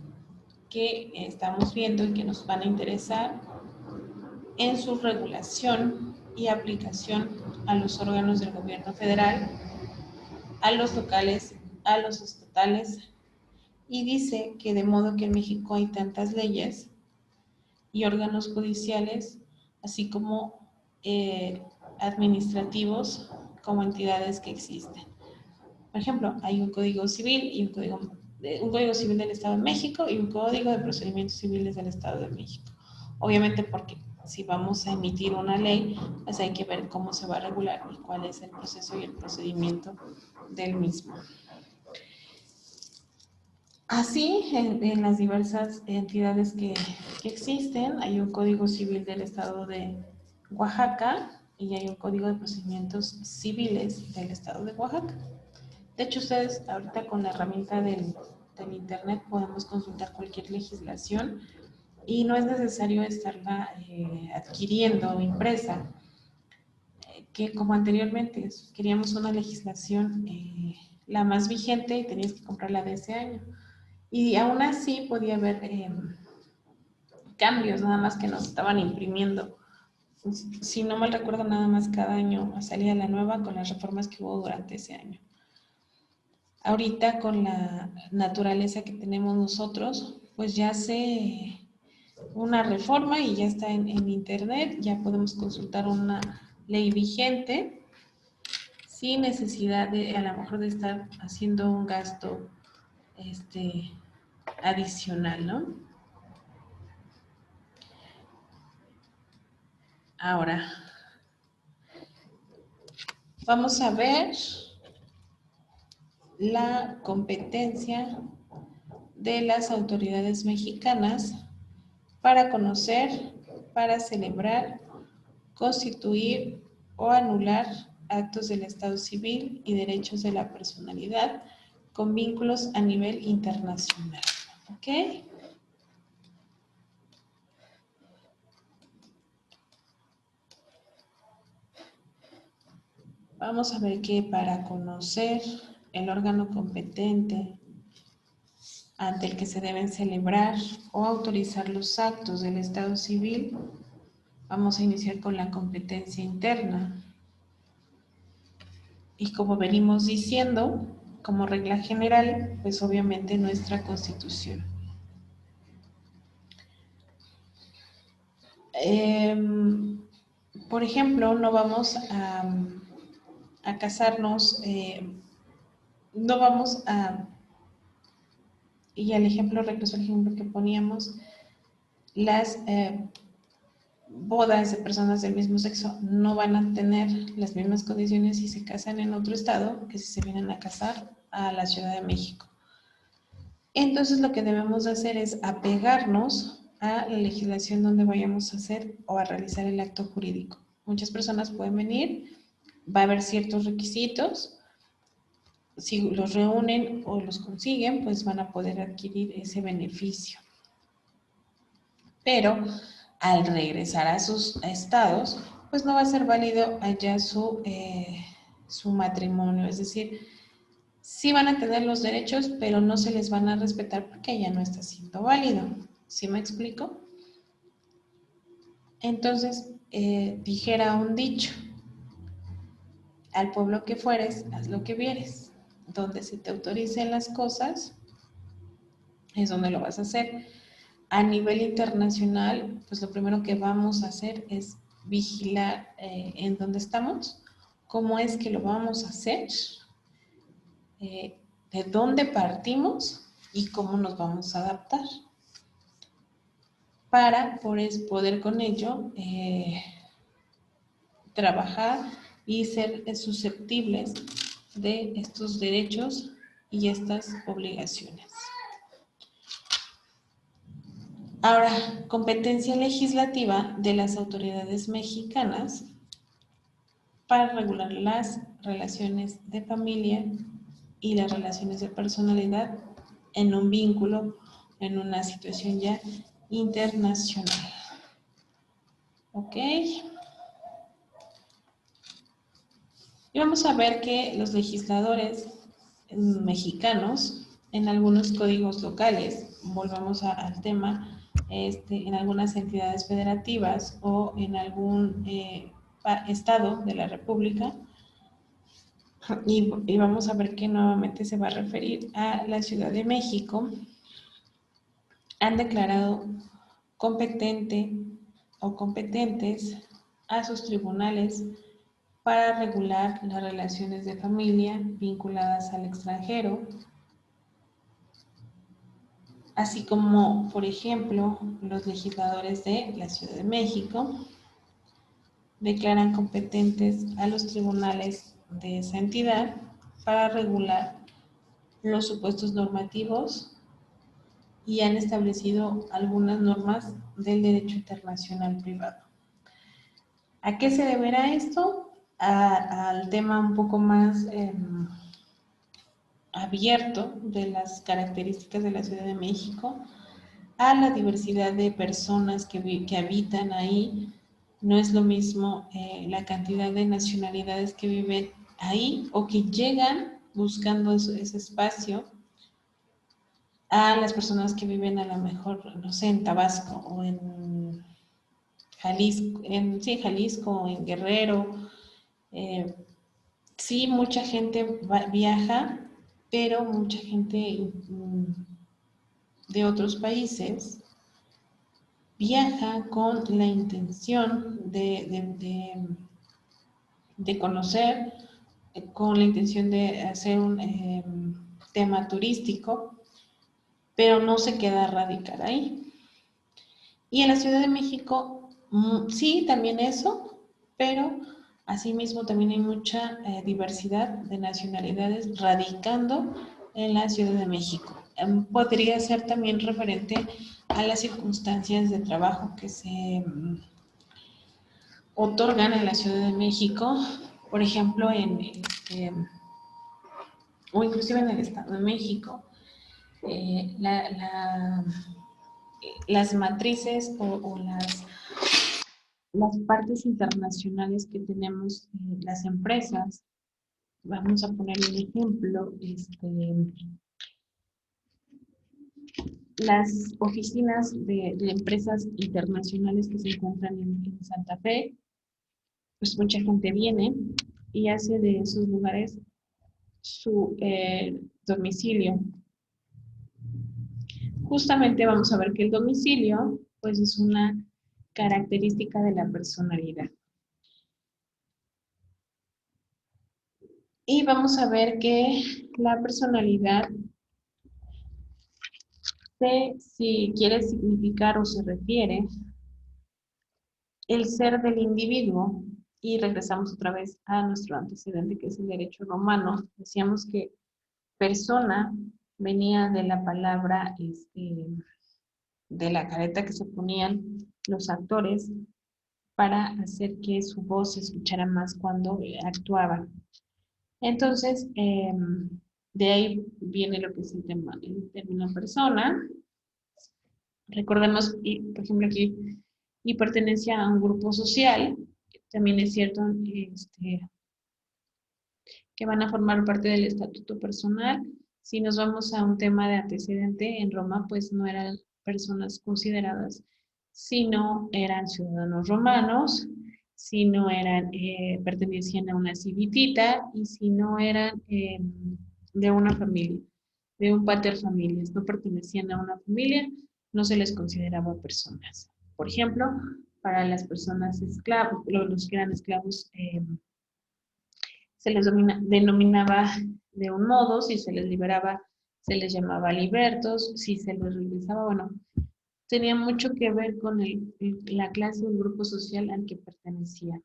S1: que estamos viendo y que nos van a interesar en su regulación y aplicación a los órganos del gobierno federal, a los locales, a los estatales, y dice que de modo que en México hay tantas leyes y órganos judiciales, así como administrativos, como entidades que existen. Por ejemplo, hay un Código Civil y un Código Civil del Estado de México y un Código de Procedimientos Civiles del Estado de México. Obviamente porque si vamos a emitir una ley, pues hay que ver cómo se va a regular y cuál es el proceso y el procedimiento del mismo. Así, en las diversas entidades que existen, hay un Código Civil del Estado de Oaxaca y hay un Código de Procedimientos Civiles del Estado de Oaxaca. De hecho, ustedes ahorita con la herramienta del Internet podemos consultar cualquier legislación y no es necesario estarla adquiriendo impresa, que como anteriormente queríamos una legislación la más vigente y tenías que comprarla de ese año. Y aún así podía haber cambios, nada más que nos estaban imprimiendo. Si no mal recuerdo, nada más cada año salía la nueva con las reformas que hubo durante ese año. Ahorita con la naturaleza que tenemos nosotros, pues ya hace una reforma y ya está en internet, ya podemos consultar una ley vigente sin necesidad de a lo mejor de estar haciendo un gasto adicional, ¿no? Ahora, vamos a ver la competencia de las autoridades mexicanas para conocer, para celebrar, constituir o anular actos del Estado civil y derechos de la personalidad con vínculos a nivel internacional. ¿Ok? Vamos a ver que para conocer el órgano competente ante el que se deben celebrar o autorizar los actos del Estado civil, vamos a iniciar con la competencia interna. Y como venimos diciendo, como regla general, pues obviamente nuestra Constitución. Por ejemplo, no vamos a casarnos, no vamos a, y al ejemplo, regreso al ejemplo que poníamos, las bodas de personas del mismo sexo no van a tener las mismas condiciones si se casan en otro estado que si se vienen a casar a la Ciudad de México. Entonces lo que debemos hacer es apegarnos a la legislación donde vayamos a hacer o a realizar el acto jurídico. Muchas personas pueden venir, va a haber ciertos requisitos, si los reúnen o los consiguen, pues van a poder adquirir ese beneficio. Pero al regresar a sus estados, pues no va a ser válido allá su matrimonio, es decir, sí van a tener los derechos, pero no se les van a respetar porque ya no está siendo válido. ¿Sí me explico? Entonces, dijera un dicho, al pueblo que fueres, haz lo que vieres. Donde se te autoricen las cosas, es donde lo vas a hacer. A nivel internacional, pues lo primero que vamos a hacer es vigilar en dónde estamos, cómo es que lo vamos a hacer, de dónde partimos y cómo nos vamos a adaptar para poder con ello trabajar y ser susceptibles de estos derechos y estas obligaciones. Ahora, competencia legislativa de las autoridades mexicanas para regular las relaciones de familia y las relaciones de personalidad en un vínculo, en una situación ya internacional. ¿Ok? Y vamos a ver que los legisladores mexicanos, en algunos códigos locales, volvamos al tema, en algunas entidades federativas o en algún estado de la República, y vamos a ver que nuevamente se va a referir a la Ciudad de México, han declarado competente o competentes a sus tribunales para regular las relaciones de familia vinculadas al extranjero, así como, por ejemplo, los legisladores de la Ciudad de México declaran competentes a los tribunales de esa entidad para regular los supuestos normativos y han establecido algunas normas del derecho internacional privado. ¿A qué se deberá esto? Al tema un poco más abierto de las características de la Ciudad de México, a la diversidad de personas que habitan ahí. No es lo mismo la cantidad de nacionalidades que viven ahí o que llegan buscando ese espacio a las personas que viven a lo mejor, no sé, en Tabasco o en Jalisco, sí, Jalisco, en Guerrero. Sí, mucha gente viaja, pero mucha gente de otros países viaja con la intención de conocer, con la intención de hacer un tema turístico, pero no se queda a radicar ahí. Y en la Ciudad de México, sí, también eso, pero asimismo también hay mucha diversidad de nacionalidades radicando en la Ciudad de México. Podría ser también referente a las circunstancias de trabajo que se otorgan en la Ciudad de México, por ejemplo, o inclusive en el Estado de México. eh, la, la, las matrices o las partes internacionales que tenemos, las empresas, vamos a poner un ejemplo, las oficinas de empresas internacionales que se encuentran en Santa Fe, pues mucha gente viene y hace de esos lugares su domicilio. Justamente vamos a ver que el domicilio, pues es una característica de la personalidad. Y vamos a ver que la personalidad, si quiere significar o se refiere el ser del individuo, y regresamos otra vez a nuestro antecedente que es el derecho romano, decíamos que persona venía de la palabra, de la careta que se ponían los actores para hacer que su voz se escuchara más cuando actuaban. Entonces, de ahí viene lo que es el término persona. Recordemos, por ejemplo, aquí, y pertenencia a un grupo social, también es cierto que van a formar parte del estatuto personal. Si nos vamos a un tema de antecedente, en Roma, pues no eran personas consideradas, sino eran ciudadanos romanos, si no eran, pertenecían a una civitita, y si no eran de una familia, de un pater familias, no pertenecían a una familia, no se les consideraba personas. Por ejemplo, para las personas esclavos, los que eran esclavos, se les denominaba de un modo, si se les liberaba, se les llamaba libertos, si se les regresaba, bueno, tenía mucho que ver con la clase o el grupo social al que pertenecía.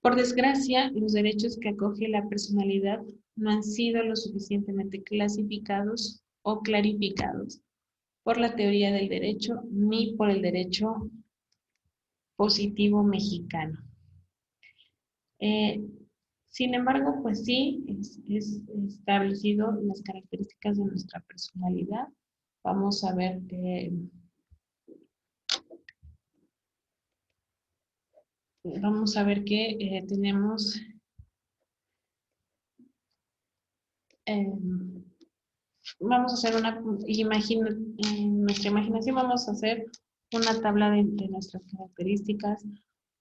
S1: Por desgracia, los derechos que acoge la personalidad no han sido lo suficientemente clasificados o clarificados por la teoría del derecho ni por el derecho positivo mexicano. Sin embargo, pues sí, es establecido las características de nuestra personalidad. Vamos a ver que tenemos, vamos a hacer en nuestra imaginación vamos a hacer una tabla de nuestras características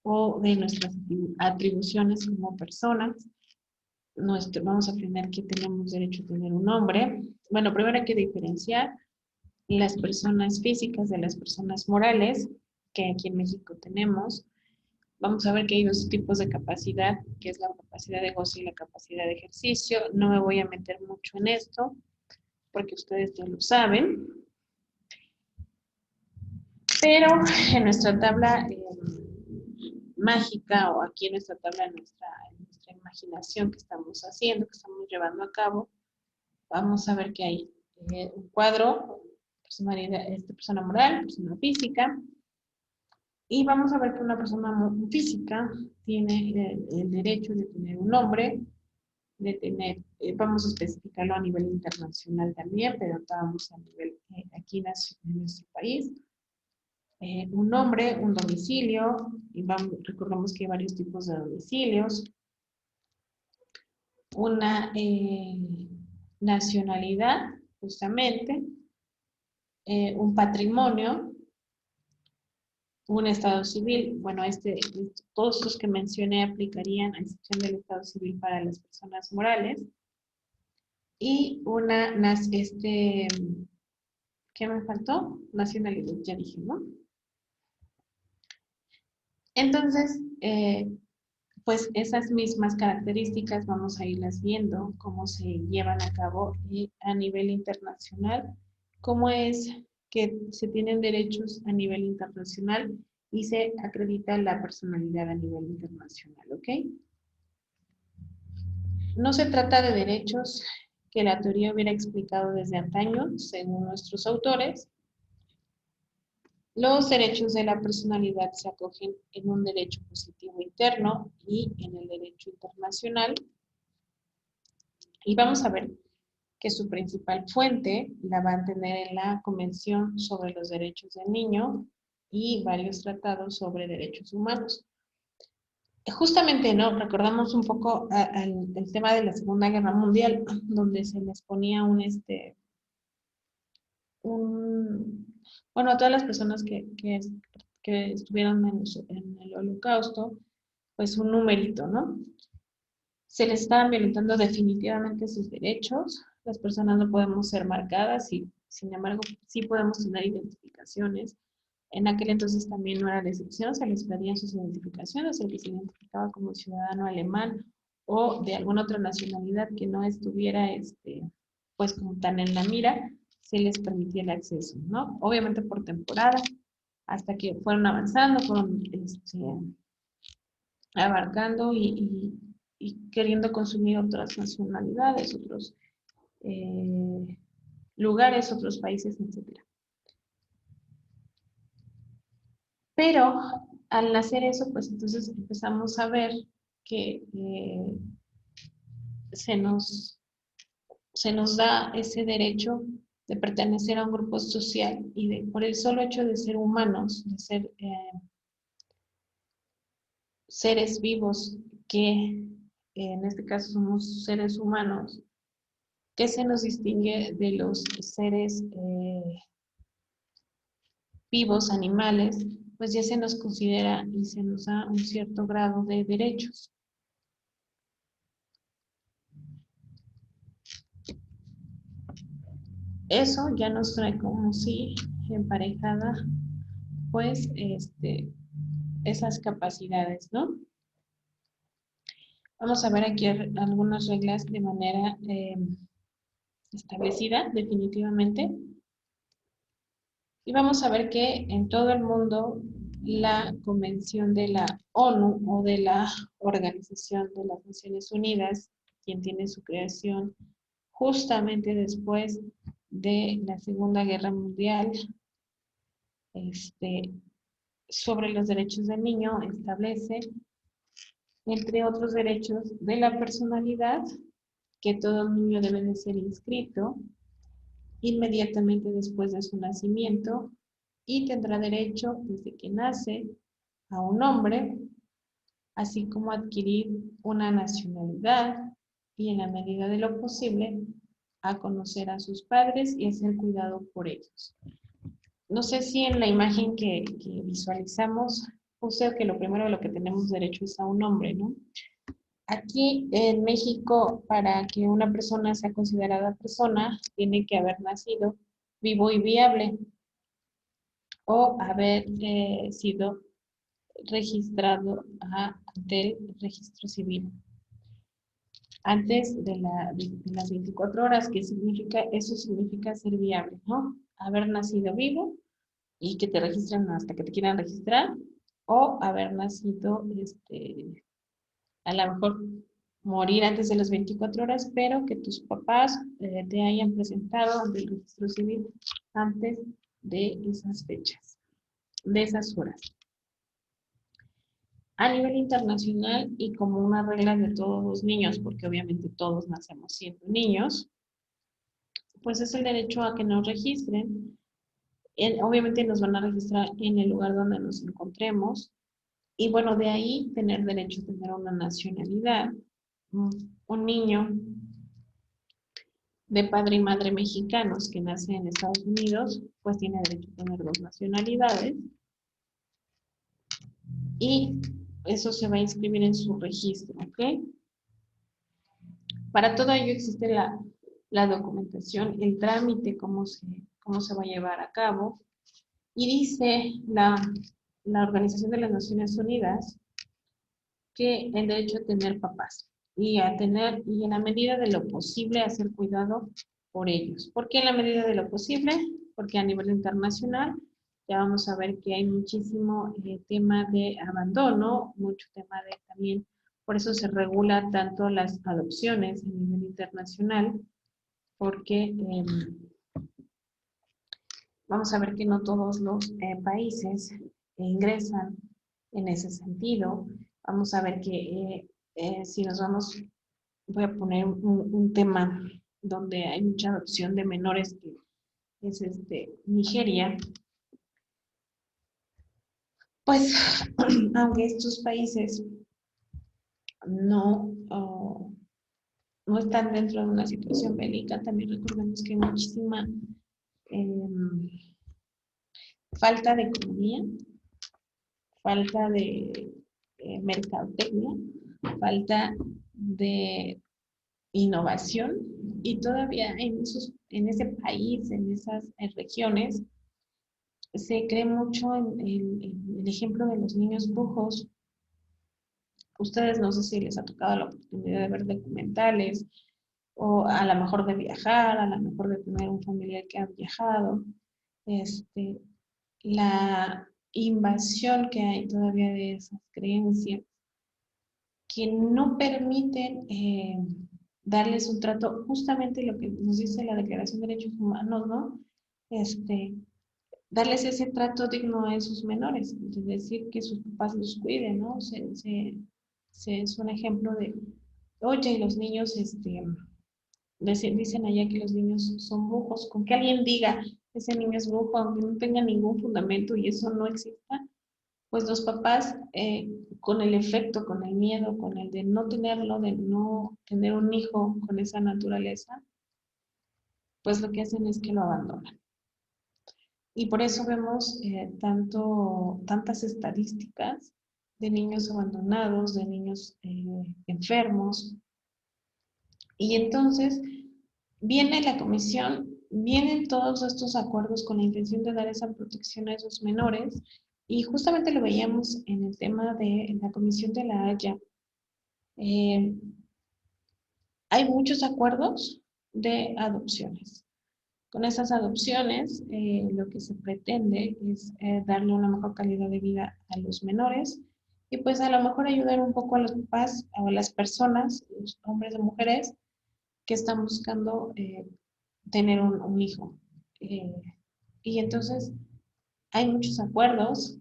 S1: o de nuestras atribuciones como personas. Vamos a aprender que tenemos derecho a tener un nombre. Bueno, primero hay que diferenciar las personas físicas de las personas morales, que aquí en México tenemos. Vamos a ver que hay dos tipos de capacidad, que es la capacidad de goce y la capacidad de ejercicio. No me voy a meter mucho en esto, porque ustedes ya lo saben. Pero en nuestra tabla mágica, o aquí en nuestra tabla, en nuestra imaginación que estamos haciendo, que estamos llevando a cabo, vamos a ver que hay un cuadro, personalidad, persona moral, persona física, y vamos a ver que una persona física tiene el derecho de tener un nombre, de tener, vamos a especificarlo a nivel internacional también, pero vamos a nivel aquí en nuestro país. Un nombre, un domicilio, y recordemos que hay varios tipos de domicilios, una nacionalidad, justamente, un patrimonio, un estado civil. Bueno, todos los que mencioné aplicarían a excepción del estado civil para las personas morales. Y ¿qué me faltó? Nacionalidad, ya dije, ¿no? Entonces, pues esas mismas características vamos a irlas viendo, cómo se llevan a cabo a nivel internacional, cómo es que se tienen derechos a nivel internacional y se acredita la personalidad a nivel internacional, ¿ok? No se trata de derechos que la teoría hubiera explicado desde antaño, según nuestros autores. Los derechos de la personalidad se acogen en un derecho positivo interno y en el derecho internacional. Y vamos a ver que su principal fuente la va a tener en la Convención sobre los Derechos del Niño y varios tratados sobre derechos humanos. Justamente, ¿no? Recordamos un poco el tema de la Segunda Guerra Mundial, donde se les ponía bueno, a todas las personas que estuvieron en el Holocausto, pues un numerito, ¿no? Se les estaban violentando definitivamente sus derechos. Las personas no podemos ser marcadas y, sin embargo, sí podemos tener identificaciones. En aquel entonces también no era la excepción, se les pedían sus identificaciones, el que se identificaba como ciudadano alemán o de alguna otra nacionalidad que no estuviera, pues como tan en la mira, se les permitía el acceso, ¿no? Obviamente por temporada, hasta que fueron avanzando, fueron abarcando y queriendo consumir otras nacionalidades, otros lugares, otros países, etc. Pero al hacer eso, pues entonces empezamos a ver que se nos, se nos da ese derecho de pertenecer a un grupo social y por el solo hecho de ser humanos, de ser seres vivos que en este caso somos seres humanos, que se nos distingue de los seres vivos, animales, pues ya se nos considera y se nos da un cierto grado de derechos. Eso ya nos trae como si emparejada, pues, esas capacidades, ¿no? Vamos a ver aquí algunas reglas de manera establecida, definitivamente. Y vamos a ver que en todo el mundo la Convención de la ONU o de la Organización de las Naciones Unidas, quien tiene su creación justamente después de la Segunda Guerra Mundial, sobre los derechos del niño, establece, entre otros derechos, de la personalidad, que todo niño debe de ser inscrito inmediatamente después de su nacimiento y tendrá derecho desde que nace a un nombre, así como adquirir una nacionalidad y en la medida de lo posible a conocer a sus padres y hacer cuidado por ellos. No sé si en la imagen que visualizamos puse que lo primero de lo que tenemos derecho es a un nombre, ¿no? Aquí en México, para que una persona sea considerada persona, tiene que haber nacido vivo y viable o haber sido registrado ante el registro civil antes de las 24 horas, que significa, eso significa ser viable, ¿no? Haber nacido vivo y que te registren hasta que te quieran registrar, o haber nacido, a lo mejor morir antes de las 24 horas, pero que tus papás te hayan presentado ante el registro civil antes de esas fechas, de esas horas. A nivel internacional y como una regla de todos los niños, porque obviamente todos nacemos siendo niños, pues es el derecho a que nos registren. Obviamente nos van a registrar en el lugar donde nos encontremos y bueno, de ahí tener derecho a tener una nacionalidad. Un niño de padre y madre mexicanos que nace en Estados Unidos, pues tiene derecho a tener dos nacionalidades y eso se va a inscribir en su registro, ¿ok? Para todo ello existe la documentación, el trámite, cómo se va a llevar a cabo. Y dice la Organización de las Naciones Unidas que el derecho a tener papás y a tener, y en la medida de lo posible, hacer cuidado por ellos. ¿Por qué en la medida de lo posible? Porque a nivel internacional ya vamos a ver que hay muchísimo tema de abandono, mucho tema de también, por eso se regula tanto las adopciones a nivel internacional, porque vamos a ver que no todos los países ingresan en ese sentido. Vamos a ver que si nos vamos, voy a poner un tema donde hay mucha adopción de menores, que es Nigeria. Pues, aunque estos países no, no están dentro de una situación bélica, también recordemos que hay muchísima falta de economía, falta de mercadotecnia, falta de innovación y todavía en ese país, en esas regiones, se cree mucho en el ejemplo de los niños brujos. Ustedes no sé si les ha tocado la oportunidad de ver documentales o a lo mejor de viajar, a lo mejor de tener un familiar que ha viajado. Este, la invasión que hay todavía de esas creencias que no permiten darles un trato, justamente lo que nos dice la Declaración de Derechos Humanos, ¿no? Darles ese trato digno a esos menores, es decir, que sus papás los cuiden, ¿no? Es un ejemplo de, oye, los niños, dicen allá que los niños son brujos, con que alguien diga, ese niño es brujo, aunque no tenga ningún fundamento y eso no exista, pues los papás, con el efecto, con el miedo, con el de no tenerlo, de no tener un hijo con esa naturaleza, pues lo que hacen es que lo abandonan. Y por eso vemos tantas estadísticas de niños abandonados, de niños enfermos. Y entonces viene la comisión, vienen todos estos acuerdos con la intención de dar esa protección a esos menores. Y justamente lo veíamos en el tema de la Comisión de la Haya. Hay muchos acuerdos de adopciones. Con esas adopciones, lo que se pretende es darle una mejor calidad de vida a los menores y pues a lo mejor ayudar un poco a los papás o a las personas, los hombres o mujeres, que están buscando tener un hijo. Eh, y entonces hay muchos acuerdos.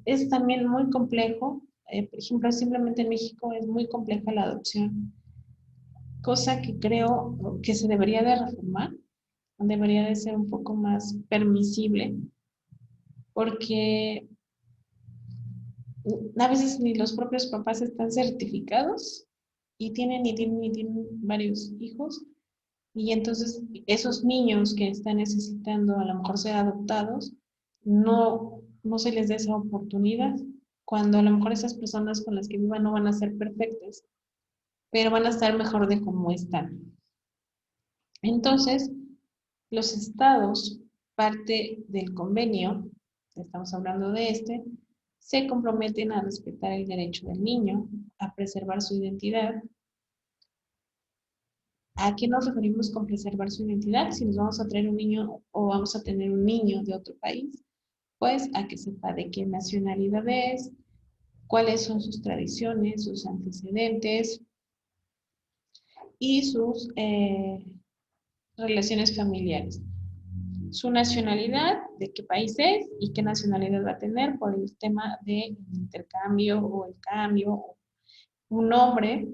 S1: Es también muy complejo. Por ejemplo, simplemente en México es muy compleja la adopción, cosa que creo que se debería de reformar, debería de ser un poco más permisible, porque a veces ni los propios papás están certificados y tienen varios hijos, y entonces esos niños que están necesitando a lo mejor ser adoptados, no se les da esa oportunidad, cuando a lo mejor esas personas con las que vivan no van a ser perfectas, pero van a estar mejor de cómo están. Entonces, los estados, parte del convenio, estamos hablando de se comprometen a respetar el derecho del niño, a preservar su identidad. ¿A qué nos referimos con preservar su identidad? Si nos vamos a traer un niño o vamos a tener un niño de otro país, pues a que sepa de qué nacionalidad es, cuáles son sus tradiciones, sus antecedentes, y sus relaciones familiares. Su nacionalidad, de qué país es y qué nacionalidad va a tener por el tema de intercambio o el cambio. Un nombre,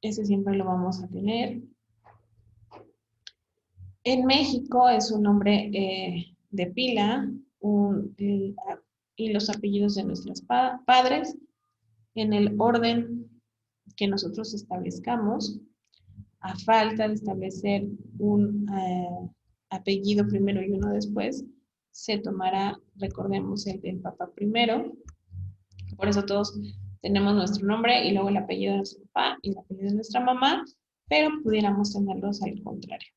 S1: ese siempre lo vamos a tener. En México es un nombre de pila y los apellidos de nuestros padres en el orden que nosotros establezcamos, a falta de establecer un apellido primero y uno después, se tomará, recordemos, el del papá primero. Por eso todos tenemos nuestro nombre y luego el apellido de nuestro papá y el apellido de nuestra mamá, pero pudiéramos tenerlos al contrario.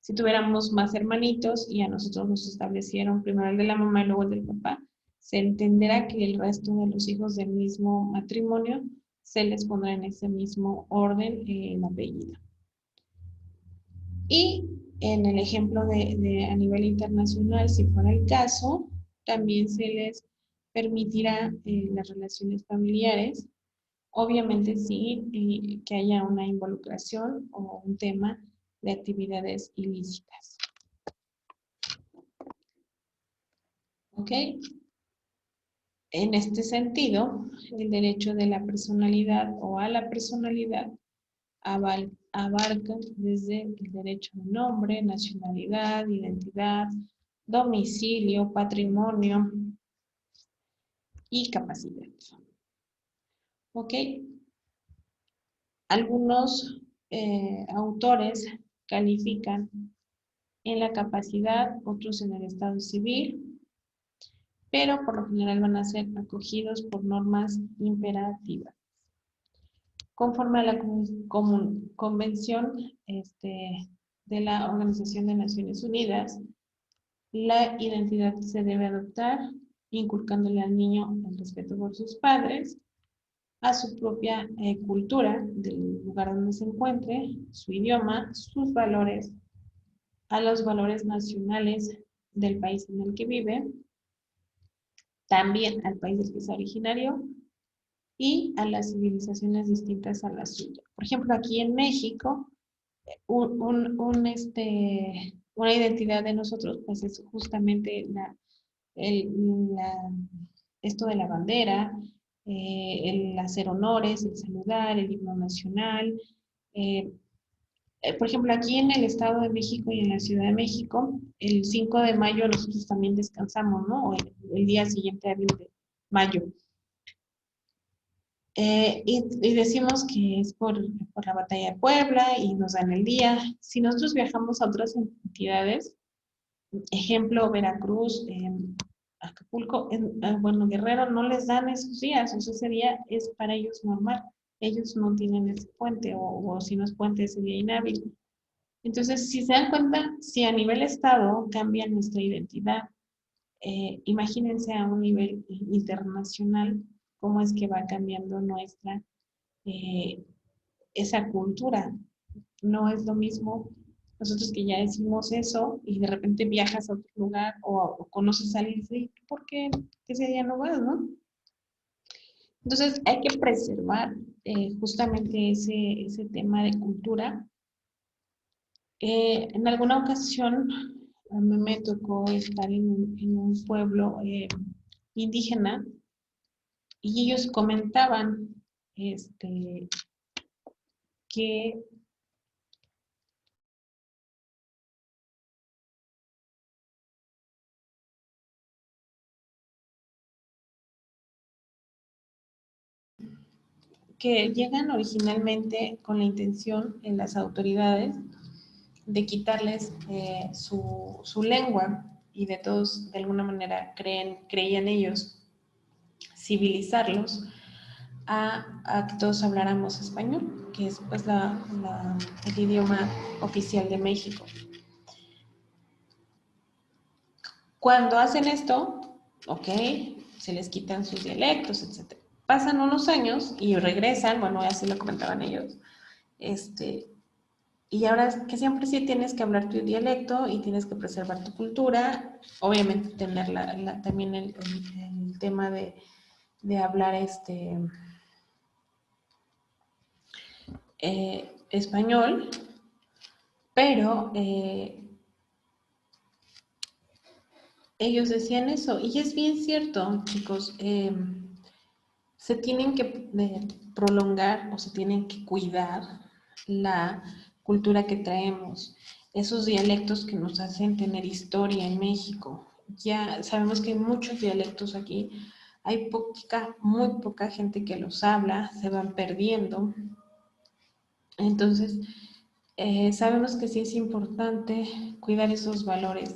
S1: Si tuviéramos más hermanitos y a nosotros nos establecieron primero el de la mamá y luego el del papá, se entenderá que el resto de los hijos del mismo matrimonio se les pondrá en ese mismo orden el apellido. Y en el ejemplo a nivel internacional, si fuera el caso, también se les permitirá las relaciones familiares, obviamente sí que haya una involucración o un tema de actividades ilícitas. ¿Ok? En este sentido, el derecho de la personalidad o a la personalidad abarca desde el derecho de nombre, nacionalidad, identidad, domicilio, patrimonio y capacidad. ¿Ok? Algunos autores califican en la capacidad, otros en el estado civil, pero por lo general van a ser acogidos por normas imperativas. Conforme a la Convención de la Organización de Naciones Unidas, la identidad se debe adoptar inculcándole al niño el respeto por sus padres, a su propia cultura del lugar donde se encuentre, su idioma, sus valores, a los valores nacionales del país en el que vive, también al país del que es originario y a las civilizaciones distintas a la suya. Por ejemplo, aquí en México, una identidad de nosotros pues es justamente esto de la bandera, el hacer honores, el saludar, el himno nacional. Por ejemplo, aquí en el Estado de México y en la Ciudad de México, el 5 de mayo nosotros también descansamos, ¿no? O el día siguiente a 20 de mayo. Y decimos que es por la batalla de Puebla y nos dan el día. Si nosotros viajamos a otras entidades, ejemplo, Veracruz, Acapulco, bueno, Guerrero, no les dan esos días, o sea, ese día es para ellos normal. Ellos no tienen ese puente, o si no es puente, ese día inhábil. Entonces, si se dan cuenta, si a nivel estado cambia nuestra identidad, imagínense a un nivel internacional cómo es que va cambiando esa cultura. No es lo mismo nosotros que ya decimos eso y de repente viajas a otro lugar o conoces a alguien y dices, ¿por qué ese día no vas, no? Entonces hay que preservar justamente ese tema de cultura. En alguna ocasión a mí me tocó estar en un pueblo indígena y ellos comentaban que llegan originalmente con la intención en las autoridades de quitarles su lengua y de todos, de alguna manera, creían ellos civilizarlos a que todos habláramos español, que es pues el idioma oficial de México. Cuando hacen esto, ok, se les quitan sus dialectos, etc. Pasan unos años y regresan, bueno, así lo comentaban ellos, y ahora que siempre sí tienes que hablar tu dialecto y tienes que preservar tu cultura, obviamente tener también el tema de hablar español, pero ellos decían eso, y es bien cierto, chicos, se tienen que prolongar o se tienen que cuidar la cultura que traemos, esos dialectos que nos hacen tener historia en México. Ya sabemos que hay muchos dialectos aquí, hay muy poca gente que los habla, se van perdiendo. Entonces, sabemos que sí es importante cuidar esos valores.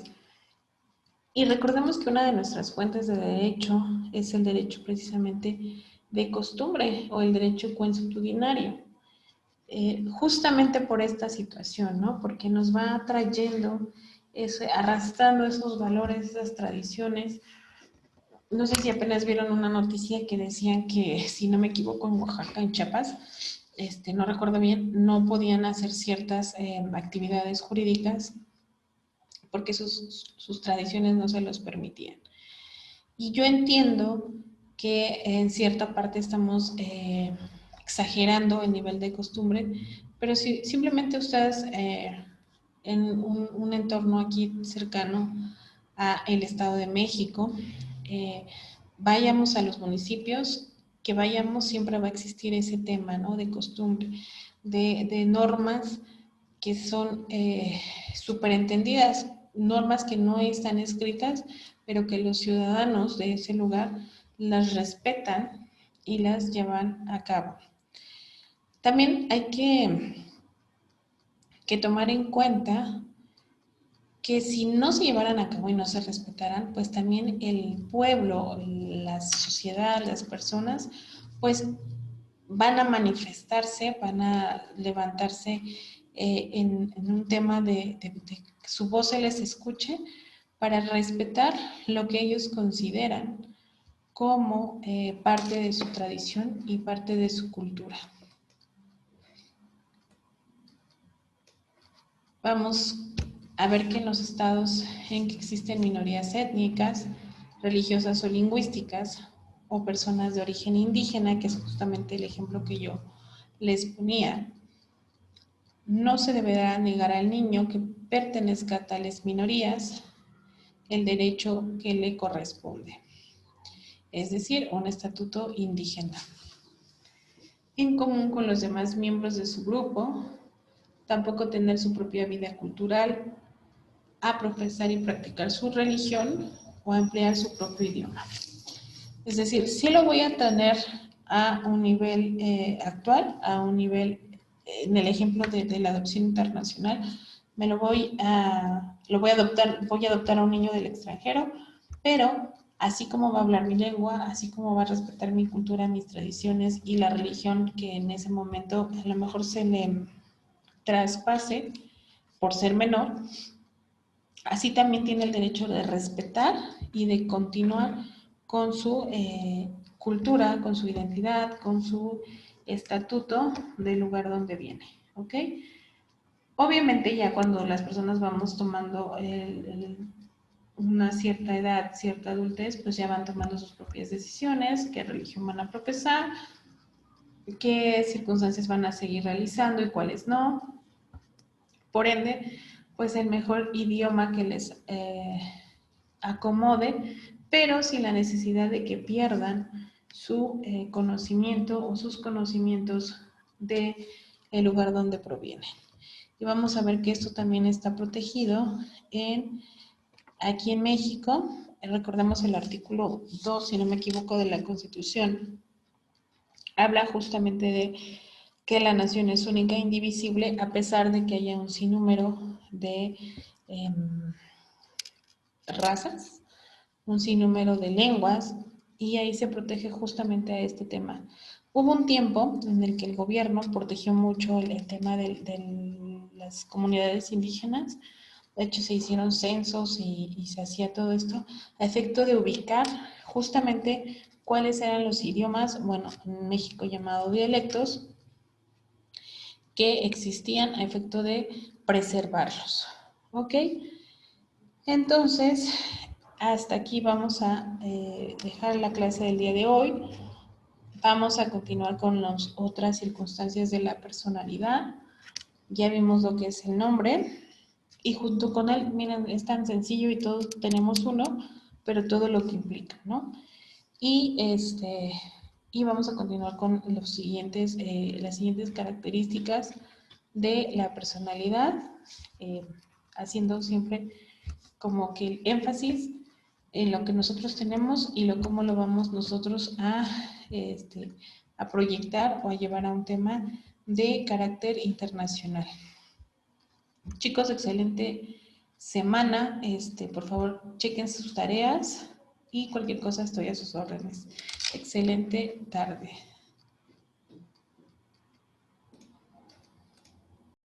S1: Y recordemos que una de nuestras fuentes de derecho es el derecho precisamente de costumbre o el derecho consuetudinario. Justamente por esta situación, ¿no? Porque nos va trayendo, arrastrando esos valores, esas tradiciones. No sé si apenas vieron una noticia que decían que, si no me equivoco, en Oaxaca, en Chiapas, no recuerdo bien, no podían hacer ciertas actividades jurídicas porque sus tradiciones no se los permitían. Y yo entiendo que en cierta parte estamos exagerando el nivel de costumbre, pero si simplemente ustedes en un entorno aquí cercano a el Estado de México, vayamos a los municipios, que vayamos, siempre va a existir ese tema, ¿no? De costumbre, de normas que son súper entendidas, normas que no están escritas, pero que los ciudadanos de ese lugar las respetan y las llevan a cabo. También hay que tomar en cuenta que si no se llevaran a cabo y no se respetaran, pues también el pueblo, la sociedad, las personas, pues van a manifestarse, van a levantarse en un tema de que su voz se les escuche para respetar lo que ellos consideran como parte de su tradición y parte de su cultura. Vamos a ver que en los estados en que existen minorías étnicas, religiosas o lingüísticas, o personas de origen indígena, que es justamente el ejemplo que yo les ponía, no se deberá negar al niño que pertenezca a tales minorías el derecho que le corresponde, es decir, un estatuto indígena. En común con los demás miembros de su grupo, tampoco tener su propia vida cultural, a profesar y practicar su religión o a emplear su propio idioma. Es decir, sí lo voy a tener a un nivel actual, a un nivel, en el ejemplo de la adopción internacional, voy a adoptar a un niño del extranjero, pero así como va a hablar mi lengua, así como va a respetar mi cultura, mis tradiciones y la religión que en ese momento a lo mejor se le traspase por ser menor, así también tiene el derecho de respetar y de continuar con su cultura, con su identidad, con su estatuto del lugar donde viene, ¿ok? Obviamente ya cuando las personas vamos tomando una cierta edad, cierta adultez, pues ya van tomando sus propias decisiones, qué religión van a profesar, qué circunstancias van a seguir realizando y cuáles no. Por ende, pues el mejor idioma que les acomode, pero sin la necesidad de que pierdan su conocimiento o sus conocimientos del lugar donde provienen. Y vamos a ver que esto también está protegido aquí en México. Recordemos el artículo 2, si no me equivoco, de la Constitución. Habla justamente de que la nación es única e indivisible a pesar de que haya un sinnúmero de razas, un sinnúmero de lenguas, y ahí se protege justamente a este tema. Hubo un tiempo en el que el gobierno protegió mucho el tema de las comunidades indígenas. De hecho, se hicieron censos y se hacía todo esto a efecto de ubicar justamente cuáles eran los idiomas, bueno, en México llamados dialectos, que existían a efecto de preservarlos. ¿Ok? Entonces, hasta aquí vamos a dejar la clase del día de hoy. Vamos a continuar con las otras circunstancias de la personalidad. Ya vimos lo que es el nombre y junto con él, miren, es tan sencillo y todos tenemos uno, pero todo lo que implica, ¿no? Y vamos a continuar con los siguientes, las siguientes características de la personalidad, haciendo siempre como que el énfasis en lo que nosotros tenemos y cómo lo vamos nosotros a proyectar o a llevar a un tema de carácter internacional. Chicos, excelente semana. Por favor, chequen sus tareas y cualquier cosa estoy a sus órdenes. Excelente tarde.